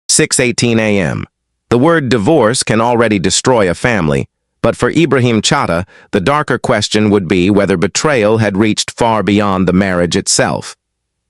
6:18 a.m. The word divorce can already destroy a family, but for Ibrahim Chatta, the darker question would be whether betrayal had reached far beyond the marriage itself.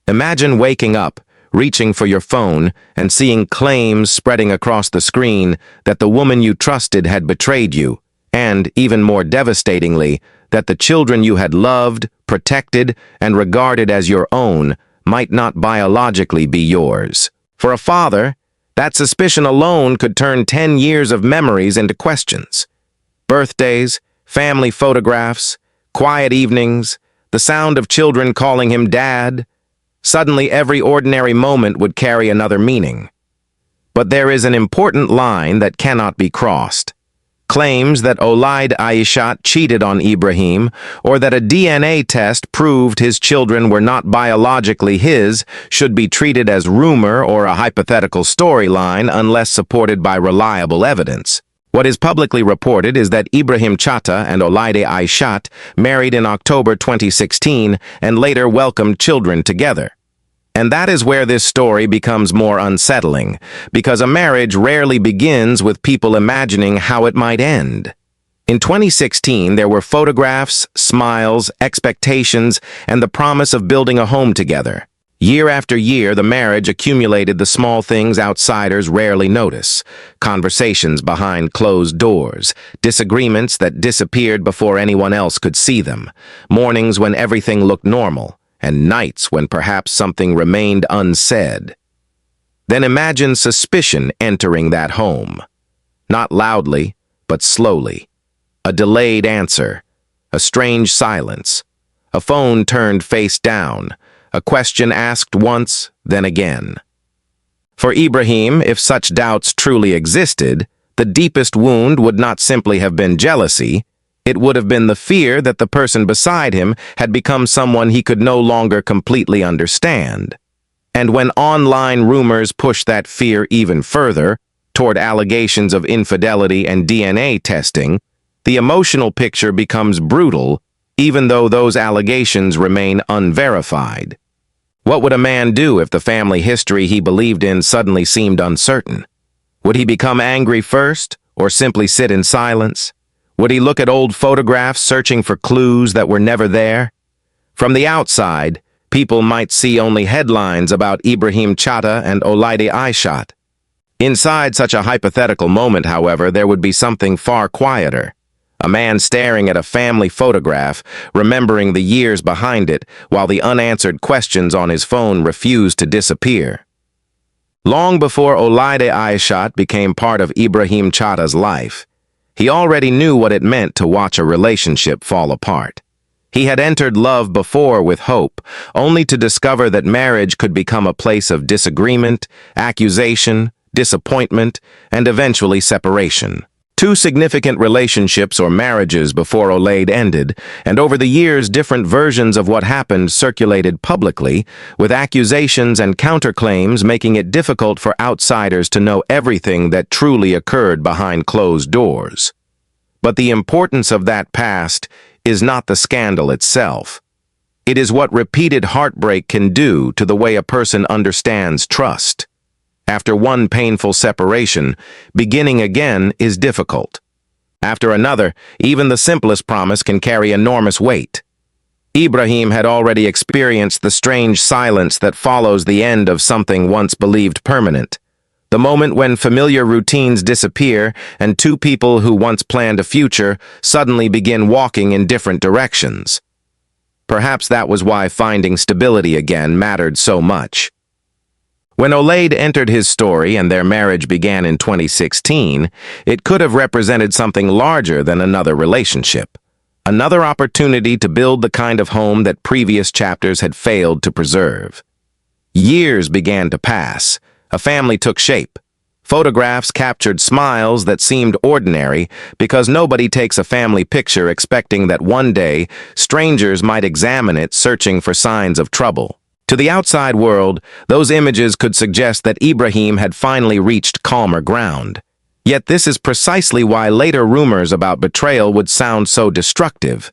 Imagine waking up, reaching for your phone, and seeing claims spreading across the screen that the woman you trusted had betrayed you, and, even more devastatingly, that the children you had loved, protected, and regarded as your own might not biologically be yours. For a father, that suspicion alone could turn 10 years of memories into questions. Birthdays, family photographs, quiet evenings, the sound of children calling him dad. Suddenly, every ordinary moment would carry another meaning. But there is an important line that cannot be crossed. Claims that Olaide Aishat cheated on Ibrahim, or that a DNA test proved his children were not biologically his, should be treated as rumor or a hypothetical storyline unless supported by reliable evidence. What is publicly reported is that Ibrahim Chatta and Olaide Aishat married in October 2016 and later welcomed children together. And that is where this story becomes more unsettling, because a marriage rarely begins with people imagining how it might end. In 2016, there were photographs, smiles, expectations, and the promise of building a home together. Year after year, the marriage accumulated the small things outsiders rarely notice: conversations behind closed doors, disagreements that disappeared before anyone else could see them, mornings when everything looked normal, and nights when perhaps something remained unsaid. Then imagine suspicion entering that home. Not loudly, but slowly. A delayed answer, a strange silence, a phone turned face down, a question asked once, then again. For Ibrahim, if such doubts truly existed, the deepest wound would not simply have been jealousy. It would have been the fear that the person beside him had become someone he could no longer completely understand. And when online rumors push that fear even further, toward allegations of infidelity and DNA testing, the emotional picture becomes brutal, even though those allegations remain unverified. What would a man do if the family history he believed in suddenly seemed uncertain? Would he become angry first, or simply sit in silence? Would he look at old photographs searching for clues that were never there? From the outside, people might see only headlines about Ibrahim Chatta and Olaide Aishat. Inside such a hypothetical moment, however, there would be something far quieter. A man staring at a family photograph, remembering the years behind it, while the unanswered questions on his phone refused to disappear. Long before Olaide Aishat became part of Ibrahim Chatta's life, he already knew what it meant to watch a relationship fall apart. He had entered love before with hope, only to discover that marriage could become a place of disagreement, accusation, disappointment, and eventually separation. 2 significant relationships or marriages before Olaide ended, and over the years different versions of what happened circulated publicly, with accusations and counterclaims making it difficult for outsiders to know everything that truly occurred behind closed doors. But the importance of that past is not the scandal itself. It is what repeated heartbreak can do to the way a person understands trust. After one painful separation, beginning again is difficult. After another, even the simplest promise can carry enormous weight. Ibrahim had already experienced the strange silence that follows the end of something once believed permanent. The moment when familiar routines disappear and 2 people who once planned a future suddenly begin walking in different directions. Perhaps that was why finding stability again mattered so much. When Olaide entered his story and their marriage began in 2016, it could have represented something larger than another relationship. Another opportunity to build the kind of home that previous chapters had failed to preserve. Years began to pass. A family took shape. Photographs captured smiles that seemed ordinary because nobody takes a family picture expecting that one day strangers might examine it searching for signs of trouble. To the outside world, those images could suggest that Ibrahim had finally reached calmer ground. Yet this is precisely why later rumors about betrayal would sound so destructive.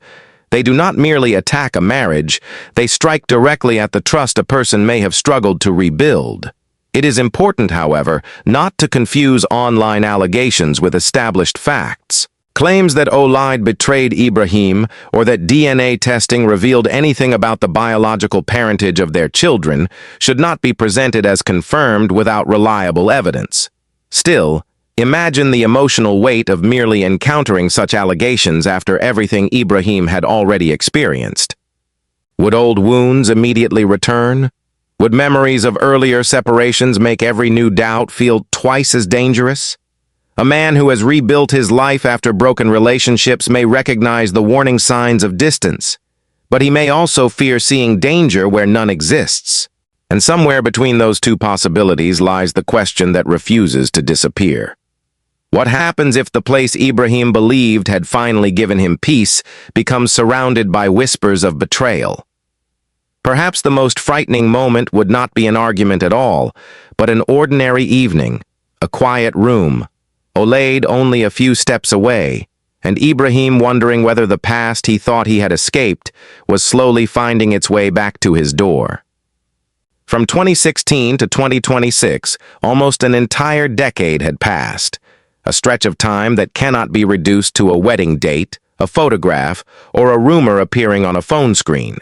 They do not merely attack a marriage, they strike directly at the trust a person may have struggled to rebuild. It is important, however, not to confuse online allegations with established facts. Claims that Olayde betrayed Ibrahim or that DNA testing revealed anything about the biological parentage of their children should not be presented as confirmed without reliable evidence. Still, imagine the emotional weight of merely encountering such allegations after everything Ibrahim had already experienced. Would old wounds immediately return? Would memories of earlier separations make every new doubt feel twice as dangerous? A man who has rebuilt his life after broken relationships may recognize the warning signs of distance, but he may also fear seeing danger where none exists. And somewhere between those two possibilities lies the question that refuses to disappear. What happens if the place Ibrahim believed had finally given him peace becomes surrounded by whispers of betrayal? Perhaps the most frightening moment would not be an argument at all, but an ordinary evening, a quiet room, Olayde only a few steps away, and Ibrahim wondering whether the past he thought he had escaped was slowly finding its way back to his door. From 2016 to 2026, almost an entire decade had passed, a stretch of time that cannot be reduced to a wedding date, a photograph, or a rumor appearing on a phone screen.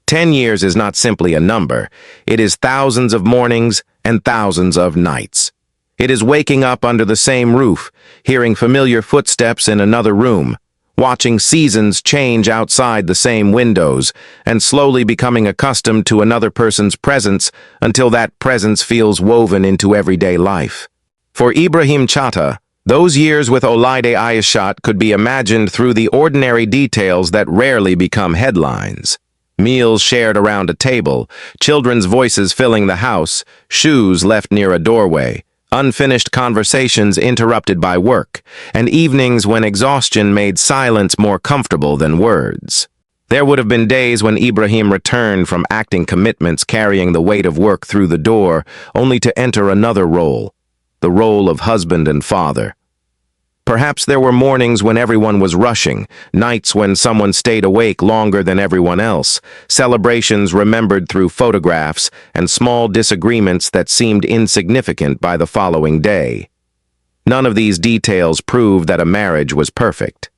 10 years is not simply a number, it is thousands of mornings and thousands of nights. It is waking up under the same roof, hearing familiar footsteps in another room, watching seasons change outside the same windows, and slowly becoming accustomed to another person's presence until that presence feels woven into everyday life. For Ibrahim Chatta, those years with Olayde Aishat could be imagined through the ordinary details that rarely become headlines. Meals shared around a table, children's voices filling the house, shoes left near a doorway, unfinished conversations interrupted by work, and evenings when exhaustion made silence more comfortable than words. There would have been days when Ibrahim returned from acting commitments carrying the weight of work through the door, only to enter another role, the role of husband and father. Perhaps there were mornings when everyone was rushing, nights when someone stayed awake longer than everyone else, celebrations remembered through photographs, and small disagreements that seemed insignificant by the following day. None of these details prove that a marriage was perfect.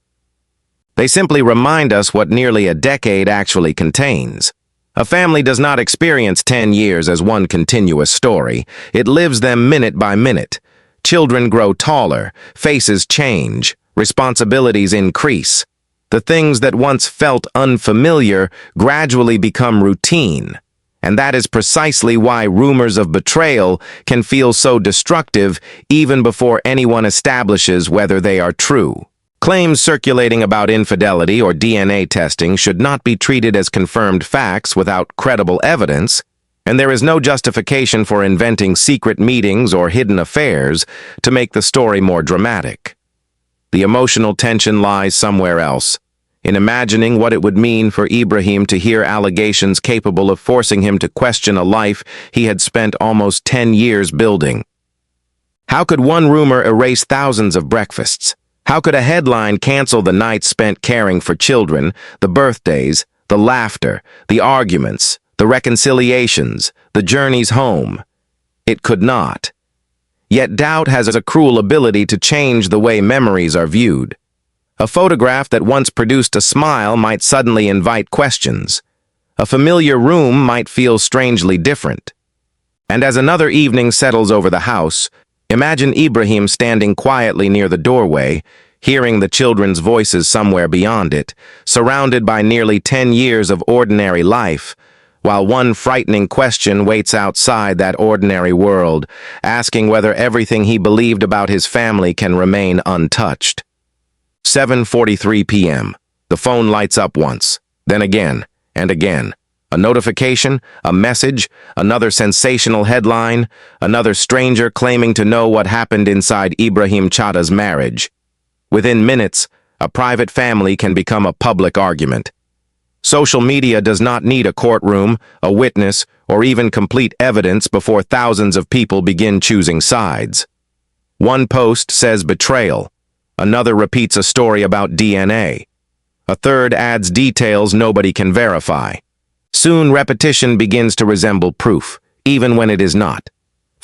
They simply remind us what nearly a decade actually contains. A family does not experience 10 years as one continuous story. It lives them minute by minute. Children grow taller, faces change, responsibilities increase. The things that once felt unfamiliar gradually become routine. And that is precisely why rumors of betrayal can feel so destructive even before anyone establishes whether they are true. Claims circulating about infidelity or DNA testing should not be treated as confirmed facts without credible evidence, and there is no justification for inventing secret meetings or hidden affairs to make the story more dramatic. The emotional tension lies somewhere else, in imagining what it would mean for Ibrahim to hear allegations capable of forcing him to question a life he had spent almost 10 years building. How could one rumor erase thousands of breakfasts? How could a headline cancel the nights spent caring for children, the birthdays, the laughter, the arguments, the reconciliations, the journeys home? It could not. Yet doubt has a cruel ability to change the way memories are viewed. A photograph that once produced a smile might suddenly invite questions. A familiar room might feel strangely different. And as another evening settles over the house, imagine Ibrahim standing quietly near the doorway, hearing the children's voices somewhere beyond it, surrounded by nearly 10 years of ordinary life, while one frightening question waits outside that ordinary world, asking whether everything he believed about his family can remain untouched. 7:43 p.m. The phone lights up once, then again, and again. A notification, a message, another sensational headline, another stranger claiming to know what happened inside Ibrahim Chatta's marriage. Within minutes, a private family can become a public argument. Social media does not need a courtroom, a witness, or even complete evidence before thousands of people begin choosing sides. One post says betrayal. Another repeats a story about DNA. A third adds details nobody can verify. Soon repetition begins to resemble proof, even when it is not.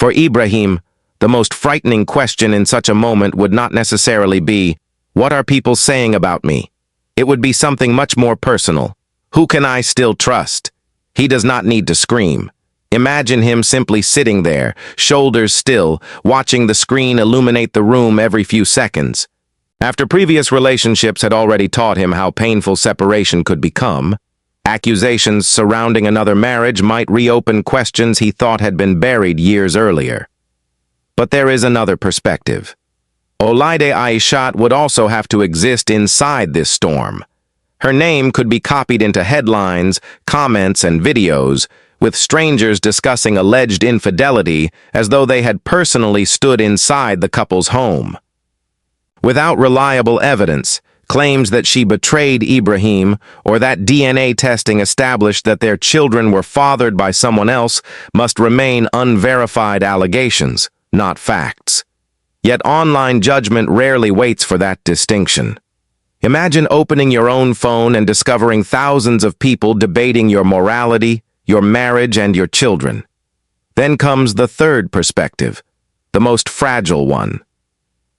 For Ibrahim, the most frightening question in such a moment would not necessarily be, "What are people saying about me?" It would be something much more personal. Who can I still trust? He does not need to scream. Imagine him simply sitting there, shoulders still, watching the screen illuminate the room every few seconds. After previous relationships had already taught him how painful separation could become, accusations surrounding another marriage might reopen questions he thought had been buried years earlier. But there is another perspective. Olaide Aishat would also have to exist inside this storm. Her name could be copied into headlines, comments, and videos, with strangers discussing alleged infidelity as though they had personally stood inside the couple's home. Without reliable evidence, claims that she betrayed Ibrahim or that DNA testing established that their children were fathered by someone else must remain unverified allegations, not facts. Yet online judgment rarely waits for that distinction. Imagine opening your own phone and discovering thousands of people debating your morality, your marriage, and your children. Then comes the third perspective, the most fragile one.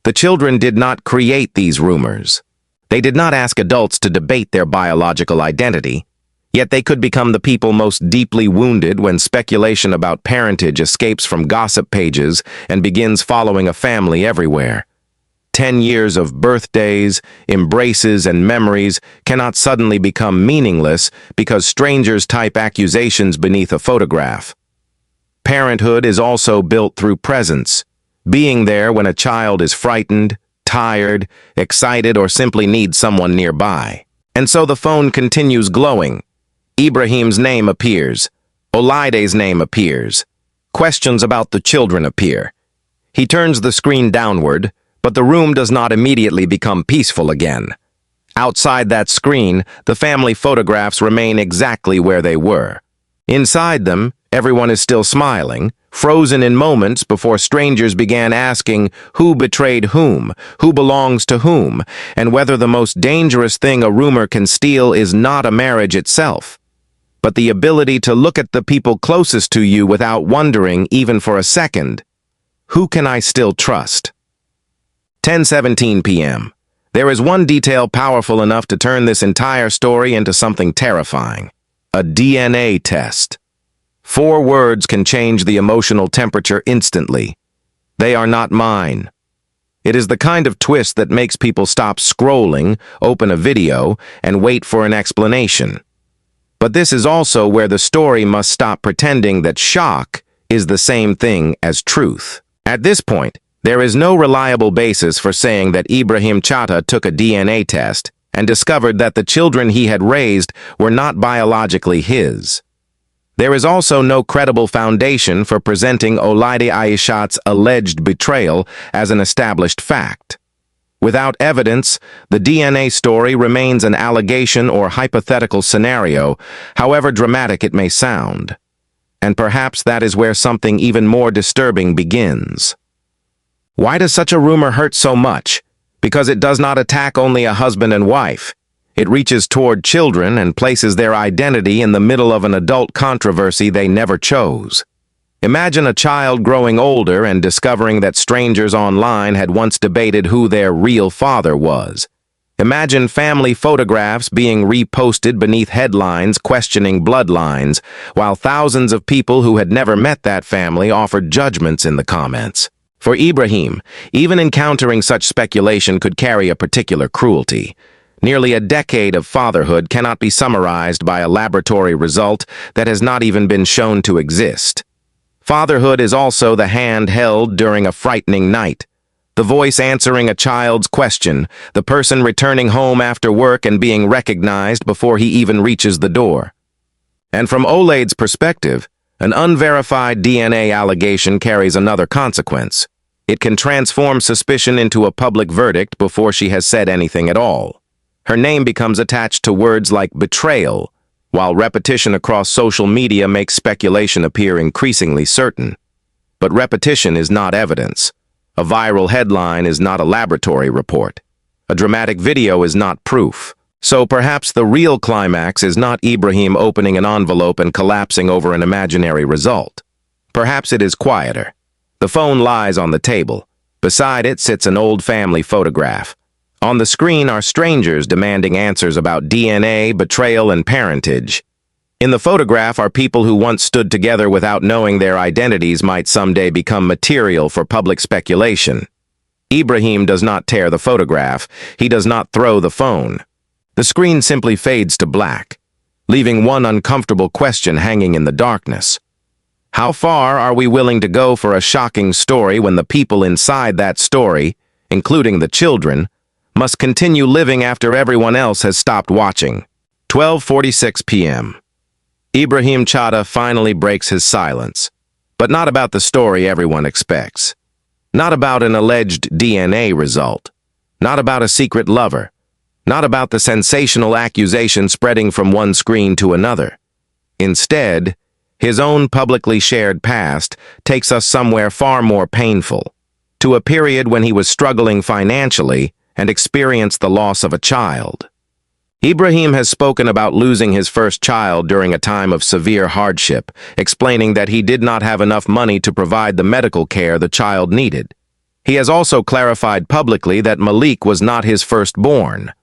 The children did not create these rumors. They did not ask adults to debate their biological identity, yet they could become the people most deeply wounded when speculation about parentage escapes from gossip pages and begins following a family everywhere. 10 years of birthdays, embraces, and memories cannot suddenly become meaningless because strangers type accusations beneath a photograph. Parenthood is also built through presence, being there when a child is frightened, tired, excited, or simply needs someone nearby. And so the phone continues glowing. Ibrahim's name appears. Olaide's name appears. Questions about the children appear. He turns the screen downward, but the room does not immediately become peaceful again. Outside that screen, the family photographs remain exactly where they were. Inside them, everyone is still smiling, frozen in moments before strangers began asking who betrayed whom, who belongs to whom, and whether the most dangerous thing a rumor can steal is not a marriage itself, but the ability to look at the people closest to you without wondering, even for a second, who can I still trust? 10:17 p.m. There is one detail powerful enough to turn this entire story into something terrifying. A DNA test. 4 words can change the emotional temperature instantly. They are not mine. It is the kind of twist that makes people stop scrolling, open a video, and wait for an explanation. But this is also where the story must stop pretending that shock is the same thing as truth. At this point, there is no reliable basis for saying that Ibrahim Chatta took a DNA test and discovered that the children he had raised were not biologically his. There is also no credible foundation for presenting Olaide Aishat's alleged betrayal as an established fact. Without evidence, the DNA story remains an allegation or hypothetical scenario, however dramatic it may sound. And perhaps that is where something even more disturbing begins. Why does such a rumor hurt so much? Because it does not attack only a husband and wife. It reaches toward children and places their identity in the middle of an adult controversy they never chose. Imagine a child growing older and discovering that strangers online had once debated who their real father was. Imagine family photographs being reposted beneath headlines questioning bloodlines, while thousands of people who had never met that family offered judgments in the comments. For Ibrahim, even encountering such speculation could carry a particular cruelty. Nearly a decade of fatherhood cannot be summarized by a laboratory result that has not even been shown to exist. Fatherhood is also the hand held during a frightening night, the voice answering a child's question, the person returning home after work and being recognized before he even reaches the door. And from Olaide's perspective, an unverified DNA allegation carries another consequence. It can transform suspicion into a public verdict before she has said anything at all. Her name becomes attached to words like betrayal, while repetition across social media makes speculation appear increasingly certain. But repetition is not evidence. A viral headline is not a laboratory report. A dramatic video is not proof. So perhaps the real climax is not Ibrahim opening an envelope and collapsing over an imaginary result. Perhaps it is quieter. The phone lies on the table. Beside it sits an old family photograph. On the screen are strangers demanding answers about DNA, betrayal, and parentage. In the photograph are people who once stood together without knowing their identities might someday become material for public speculation. Ibrahim does not tear the photograph. He does not throw the phone. The screen simply fades to black, leaving one uncomfortable question hanging in the darkness. How far are we willing to go for a shocking story when the people inside that story, including the children, must continue living after everyone else has stopped watching? 12:46 p.m. Ibrahim Chatta finally breaks his silence, but not about the story everyone expects. Not about an alleged DNA result. Not about a secret lover. Not about the sensational accusation spreading from one screen to another. Instead, his own publicly shared past takes us somewhere far more painful, to a period when he was struggling financially and experienced the loss of a child. Ibrahim has spoken about losing his first child during a time of severe hardship, explaining that he did not have enough money to provide the medical care the child needed. He has also clarified publicly that Malik was not his firstborn.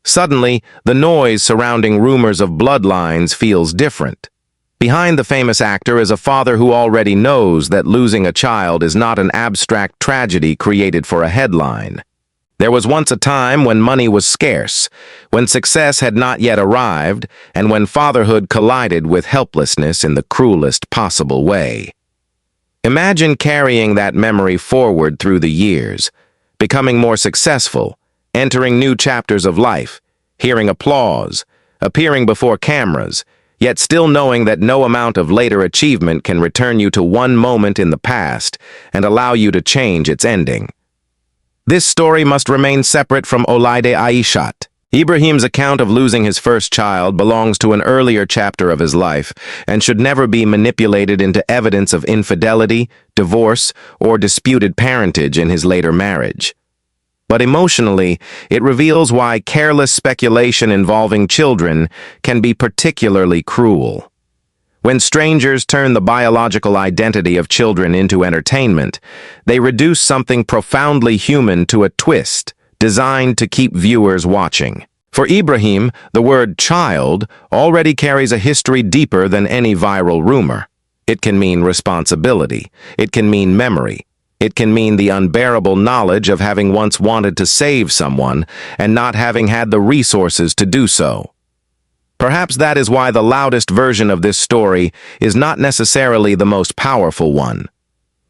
Suddenly, the noise surrounding rumors of bloodlines feels different. Behind the famous actor is a father who already knows that losing a child is not an abstract tragedy created for a headline. There was once a time when money was scarce, when success had not yet arrived, and when fatherhood collided with helplessness in the cruelest possible way. Imagine carrying that memory forward through the years, becoming more successful, entering new chapters of life, hearing applause, appearing before cameras, yet still knowing that no amount of later achievement can return you to one moment in the past and allow you to change its ending. This story must remain separate from Olaide Aishat. Ibrahim's account of losing his first child belongs to an earlier chapter of his life and should never be manipulated into evidence of infidelity, divorce, or disputed parentage in his later marriage. But emotionally, it reveals why careless speculation involving children can be particularly cruel. When strangers turn the biological identity of children into entertainment, they reduce something profoundly human to a twist designed to keep viewers watching. For Ibrahim, the word child already carries a history deeper than any viral rumor. It can mean responsibility. It can mean memory. It can mean the unbearable knowledge of having once wanted to save someone and not having had the resources to do so. Perhaps that is why the loudest version of this story is not necessarily the most powerful one.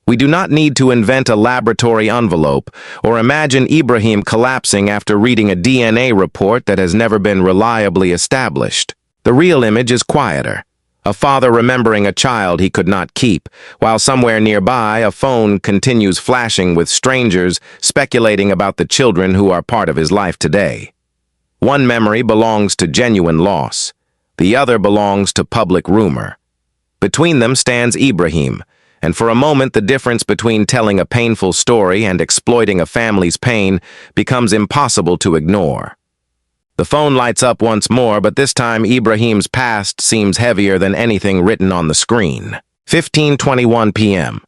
We do not need to invent a laboratory envelope or imagine Ibrahim collapsing after reading a DNA report that has never been reliably established. The real image is quieter. A father remembering a child he could not keep, while somewhere nearby a phone continues flashing with strangers speculating about the children who are part of his life today. One memory belongs to genuine loss. The other belongs to public rumor. Between them stands Ibrahim, and for a moment the difference between telling a painful story and exploiting a family's pain becomes impossible to ignore. The phone lights up once more, but this time Ibrahim's past seems heavier than anything written on the screen. 15:21 p.m.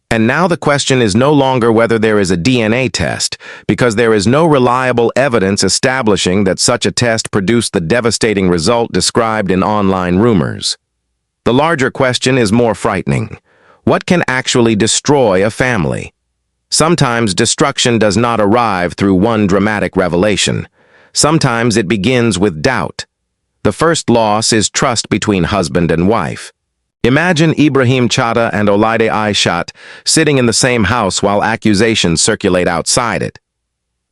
And now the question is no longer whether there is a DNA test, because there is no reliable evidence establishing that such a test produced the devastating result described in online rumors. The larger question is more frightening. What can actually destroy a family? Sometimes destruction does not arrive through one dramatic revelation. Sometimes it begins with doubt. The first loss is trust between husband and wife. Imagine Ibrahim Chatta and Olaide Aishat sitting in the same house while accusations circulate outside it.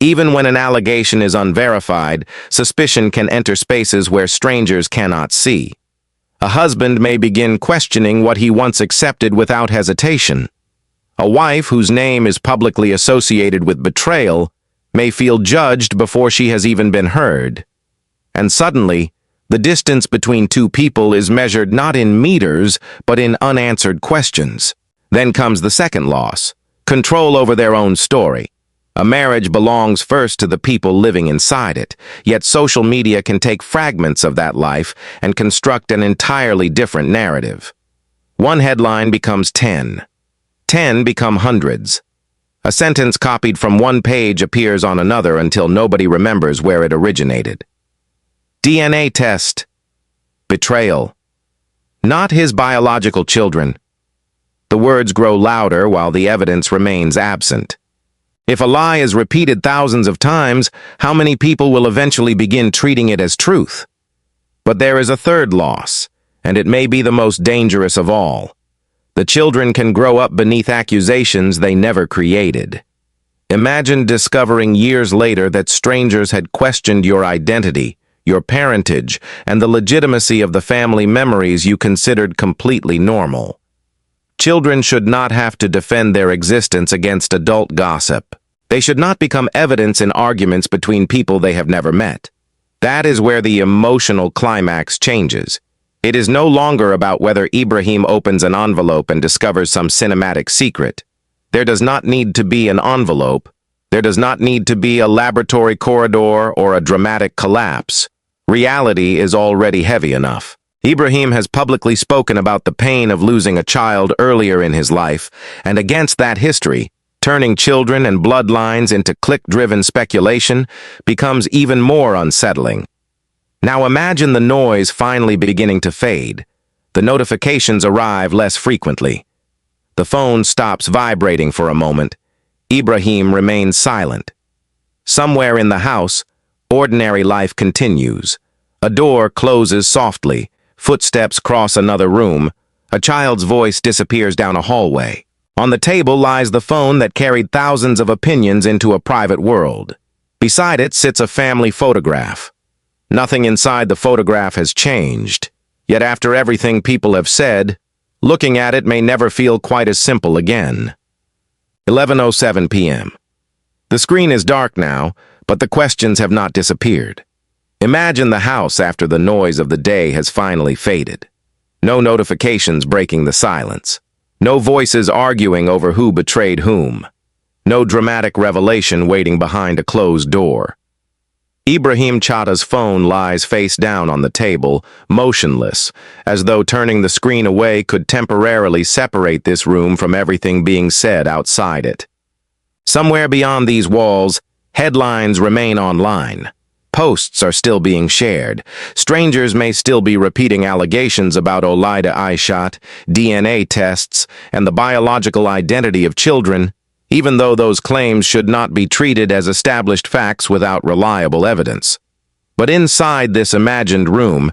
Even when an allegation is unverified, suspicion can enter spaces where strangers cannot see. A husband may begin questioning what he once accepted without hesitation. A wife whose name is publicly associated with betrayal may feel judged before she has even been heard. And suddenly, the distance between two people is measured not in meters, but in unanswered questions. Then comes the second loss, control over their own story. A marriage belongs first to the people living inside it, yet social media can take fragments of that life and construct an entirely different narrative. One headline becomes 10. 10 become hundreds. A sentence copied from one page appears on another until nobody remembers where it originated. DNA test. Betrayal. Not his biological children. The words grow louder while the evidence remains absent. If a lie is repeated thousands of times, how many people will eventually begin treating it as truth? But there is a third loss, and it may be the most dangerous of all. The children can grow up beneath accusations they never created. Imagine discovering years later that strangers had questioned your identity, your parentage, and the legitimacy of the family memories you considered completely normal. Children should not have to defend their existence against adult gossip. They should not become evidence in arguments between people they have never met. That is where the emotional climax changes. It is no longer about whether Ibrahim opens an envelope and discovers some cinematic secret. There does not need to be an envelope. There does not need to be a laboratory corridor or a dramatic collapse. Reality is already heavy enough. Ibrahim has publicly spoken about the pain of losing a child earlier in his life, and against that history, turning children and bloodlines into click-driven speculation becomes even more unsettling. Now imagine the noise finally beginning to fade. The notifications arrive less frequently. The phone stops vibrating for a moment. Ibrahim remains silent. Somewhere in the house, ordinary life continues. A door closes softly. Footsteps cross another room. A child's voice disappears down a hallway. On the table lies the phone that carried thousands of opinions into a private world. Beside it sits a family photograph. Nothing inside the photograph has changed. Yet after everything people have said, looking at it may never feel quite as simple again. 11:07 p.m. The screen is dark now, but the questions have not disappeared. Imagine the house after the noise of the day has finally faded. No notifications breaking the silence. No voices arguing over who betrayed whom. No dramatic revelation waiting behind a closed door. Ibrahim Chatta's phone lies face down on the table, motionless, as though turning the screen away could temporarily separate this room from everything being said outside it. Somewhere beyond these walls, headlines remain online. Posts are still being shared. Strangers may still be repeating allegations about Olida Aishat, DNA tests, and the biological identity of children, even though those claims should not be treated as established facts without reliable evidence. But inside this imagined room,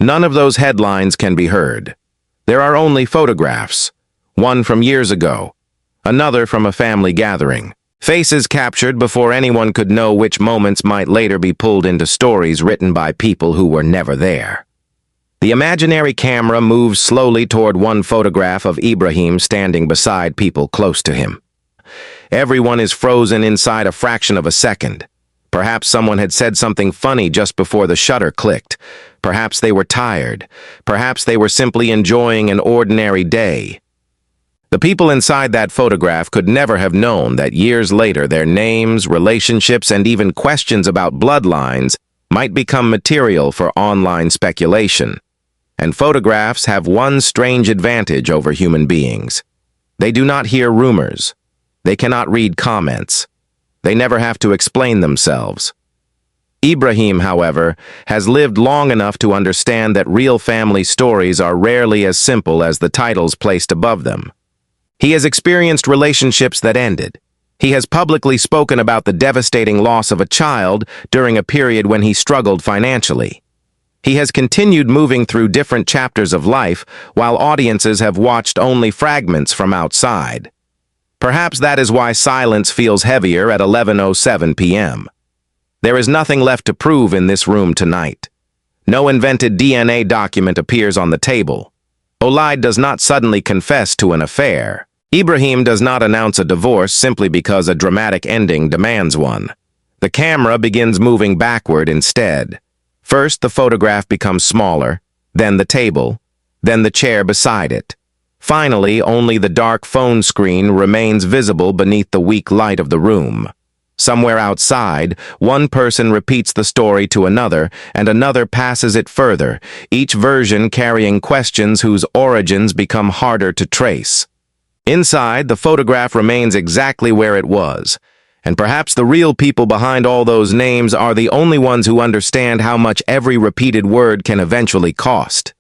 none of those headlines can be heard. There are only photographs, one from years ago, another from a family gathering. Faces captured before anyone could know which moments might later be pulled into stories written by people who were never there. The imaginary camera moves slowly toward one photograph of Ibrahim standing beside people close to him. Everyone is frozen inside a fraction of a second. Perhaps someone had said something funny just before the shutter clicked. Perhaps they were tired. Perhaps they were simply enjoying an ordinary day. The people inside that photograph could never have known that years later their names, relationships, and even questions about bloodlines might become material for online speculation. And photographs have one strange advantage over human beings. They do not hear rumors. They cannot read comments. They never have to explain themselves. Ibrahim, however, has lived long enough to understand that real family stories are rarely as simple as the titles placed above them. He has experienced relationships that ended. He has publicly spoken about the devastating loss of a child during a period when he struggled financially. He has continued moving through different chapters of life while audiences have watched only fragments from outside. Perhaps that is why silence feels heavier at 11:07 p.m. There is nothing left to prove in this room tonight. No invented DNA document appears on the table. Olide does not suddenly confess to an affair. Ibrahim does not announce a divorce simply because a dramatic ending demands one. The camera begins moving backward instead. First, the photograph becomes smaller, then the table, then the chair beside it. Finally, only the dark phone screen remains visible beneath the weak light of the room. Somewhere outside, one person repeats the story to another, and another passes it further, each version carrying questions whose origins become harder to trace. Inside, the photograph remains exactly where it was. And perhaps the real people behind all those names are the only ones who understand how much every repeated word can eventually cost.